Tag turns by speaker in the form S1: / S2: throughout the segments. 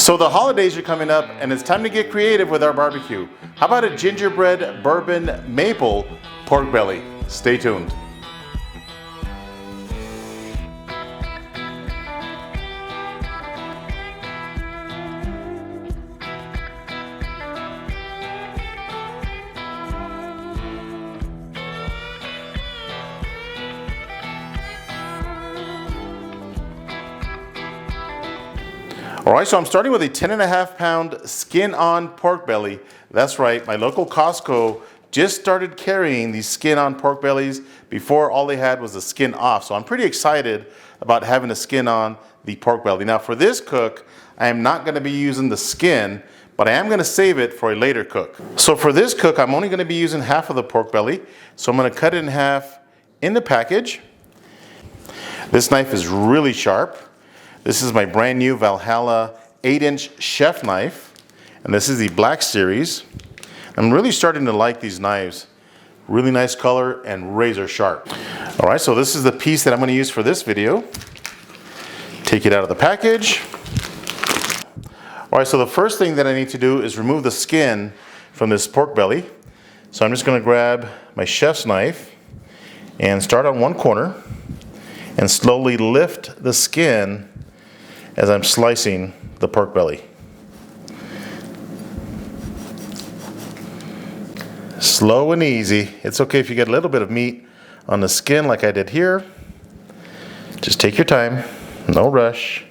S1: So the holidays are coming up and it's time to get creative with our barbecue. How about a gingerbread bourbon maple pork belly? Stay tuned. All right, so I'm starting with a 10.5 pound skin on pork belly. That's right, my local Costco just started carrying these skin on pork bellies. Before, all they had was the skin off. So I'm pretty excited about having a skin on the pork belly. Now for this cook, I am not gonna be using the skin, but I am gonna save it for a later cook. So for this cook, I'm only gonna be using half of the pork belly. So I'm gonna cut it in half in the package. This knife is really sharp. This is my brand new Valhalla 8-inch chef knife, and this is the Black Series. I'm really starting to like these knives. Really nice color and razor sharp. All right, so this is the piece that I'm gonna use for this video. Take it out of the package. All right, so the first thing that I need to do is remove the skin from this pork belly. So I'm just gonna grab my chef's knife and start on one corner and slowly lift the skin as I'm slicing the pork belly. Slow and easy. It's okay if you get a little bit of meat on the skin like I did here. Just take your time, no rush.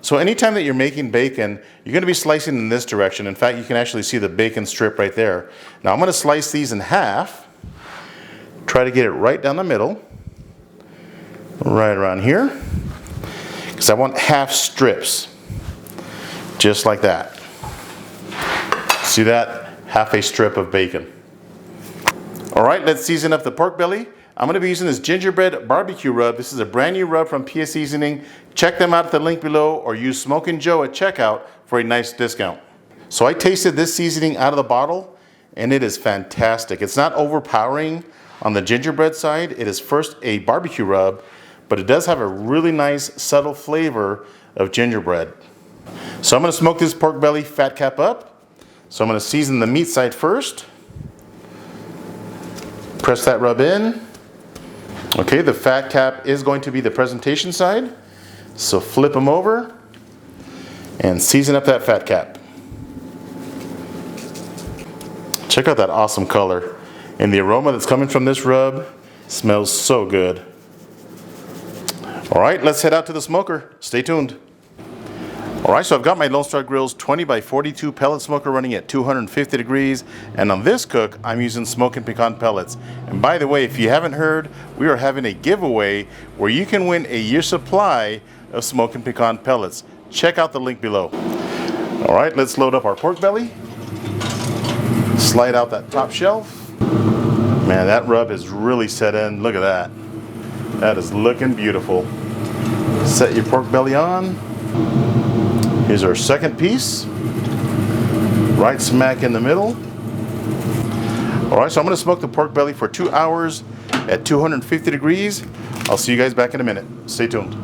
S1: So anytime that you're making bacon, you're gonna be slicing in this direction. In fact, you can actually see the bacon strip right there. Now I'm gonna slice these in half. Try to get it right down the middle, right around here, because I want half strips, just like that. See that? Half a strip of bacon. All right, let's season up the pork belly. I'm gonna be using this gingerbread barbecue rub. This is a brand new rub from PS Seasoning. Check them out at the link below or use Smokin Joe at checkout for a nice discount. So I tasted this seasoning out of the bottle and it is fantastic. It's not overpowering on the gingerbread side. It is first a barbecue rub, but it does have a really nice subtle flavor of gingerbread. So I'm gonna smoke this pork belly fat cap up. So I'm gonna season the meat side first. Press that rub in. Okay, the fat cap is going to be the presentation side. So flip them over and season up that fat cap. Check out that awesome color. And the aroma that's coming from this rub smells so good. All right, let's head out to the smoker. Stay tuned. All right, so I've got my Lone Star Grill's 20 by 42 pellet smoker running at 250 degrees. And on this cook, I'm using Smokin Pecan pellets. And by the way, if you haven't heard, we are having a giveaway where you can win a year's supply of Smokin Pecan pellets. Check out the link below. All right, let's load up our pork belly. Slide out that top shelf. Man, that rub is really set in. Look at that. That is looking beautiful. Set your pork belly on. Here's our second piece. Right smack in the middle. All right, so I'm gonna smoke the pork belly for 2 hours at 250 degrees. I'll see you guys back in a minute. Stay tuned.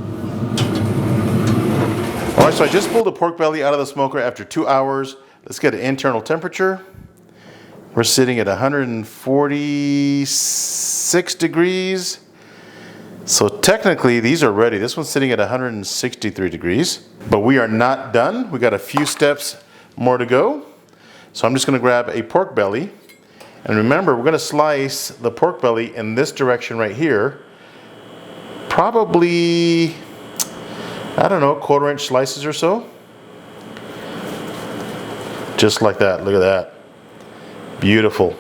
S1: All right, so I just pulled the pork belly out of the smoker after 2 hours. Let's get an internal temperature. We're sitting at 146 degrees. So technically these are ready. This one's sitting at 163 degrees, but we are not done. We got a few steps more to go. So I'm just gonna grab a pork belly. And remember, we're gonna slice the pork belly in this direction right here. Probably, I don't know, 1/4 inch slices or so. Just like that, look at that. Beautiful.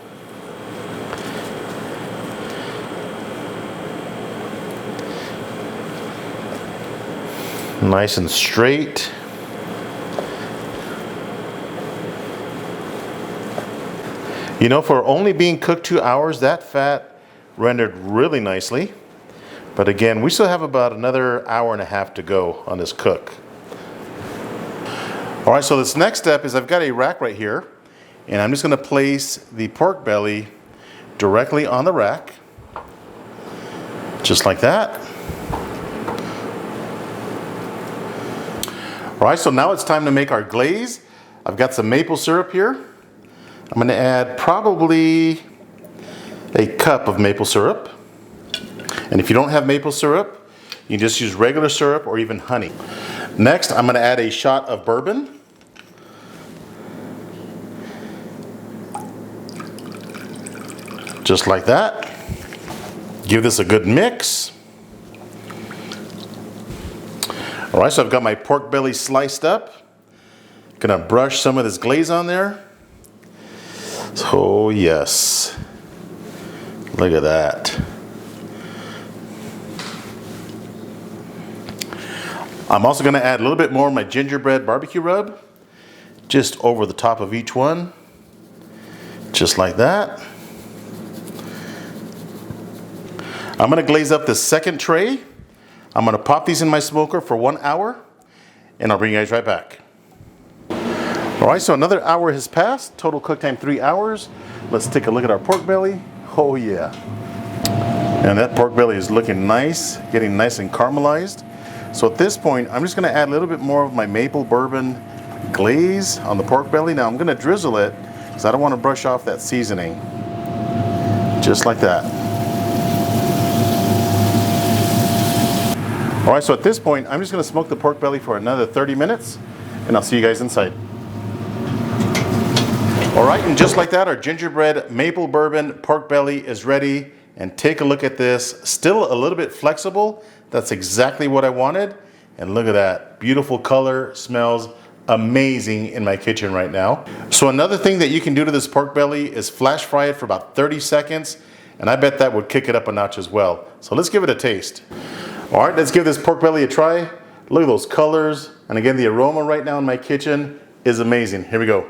S1: Nice and straight. You know, for only being cooked 2 hours, that fat rendered really nicely. But again, we still have about another hour and a half to go on this cook. All right, so this next step is I've got a rack right here, and I'm just gonna place the pork belly directly on the rack. Just like that. All right, so now it's time to make our glaze. I've got some maple syrup here. I'm going to add probably a cup of maple syrup. And if you don't have maple syrup, you can just use regular syrup or even honey. Next, I'm going to add a shot of bourbon. Just like that. Give this a good mix. All right, so I've got my pork belly sliced up. Gonna brush some of this glaze on there. Oh yes, look at that. I'm also gonna add a little bit more of my gingerbread barbecue rub, just over the top of each one, just like that. I'm gonna glaze up the second tray. I'm gonna pop these in my smoker for 1 hour, and I'll bring you guys right back. All right, so another hour has passed. Total cook time 3 hours. Let's take a look at our pork belly. Oh yeah. And that pork belly is looking nice, getting nice and caramelized. So at this point, I'm just gonna add a little bit more of my maple bourbon glaze on the pork belly. Now I'm gonna drizzle it because I don't wanna brush off that seasoning. Just like that. All right, so at this point, I'm just gonna smoke the pork belly for another 30 minutes, and I'll see you guys inside. All right, and just like that, our gingerbread maple bourbon pork belly is ready. And take a look at this, still a little bit flexible. That's exactly what I wanted. And look at that, beautiful color, smells amazing in my kitchen right now. So another thing that you can do to this pork belly is flash fry it for about 30 seconds, and I bet that would kick it up a notch as well. So let's give it a taste. All right, let's give this pork belly a try. Look at those colors. And again, the aroma right now in my kitchen is amazing. Here we go.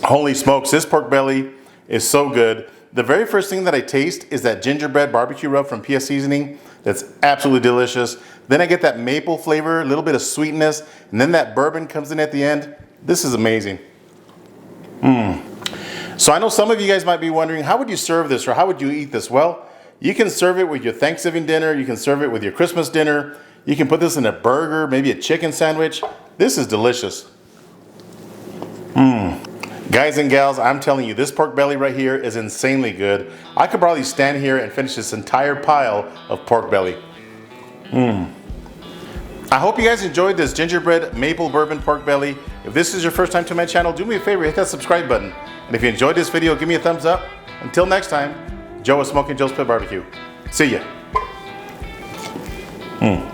S1: Holy smokes, this pork belly is so good. The very first thing that I taste is that gingerbread barbecue rub from PS Seasoning. That's absolutely delicious. Then I get that maple flavor, a little bit of sweetness, and then that bourbon comes in at the end. This is amazing. So I know some of you guys might be wondering, how would you serve this or how would you eat this? Well, you can serve it with your Thanksgiving dinner. You can serve it with your Christmas dinner. You can put this in a burger, maybe a chicken sandwich. This is delicious. Guys and gals, I'm telling you, this pork belly right here is insanely good. I could probably stand here and finish this entire pile of pork belly. I hope you guys enjoyed this gingerbread maple bourbon pork belly. If this is your first time to my channel, do me a favor, hit that subscribe button. And if you enjoyed this video, give me a thumbs up. Until next time, Joe with Smokin Joe's Pit BBQ. See ya.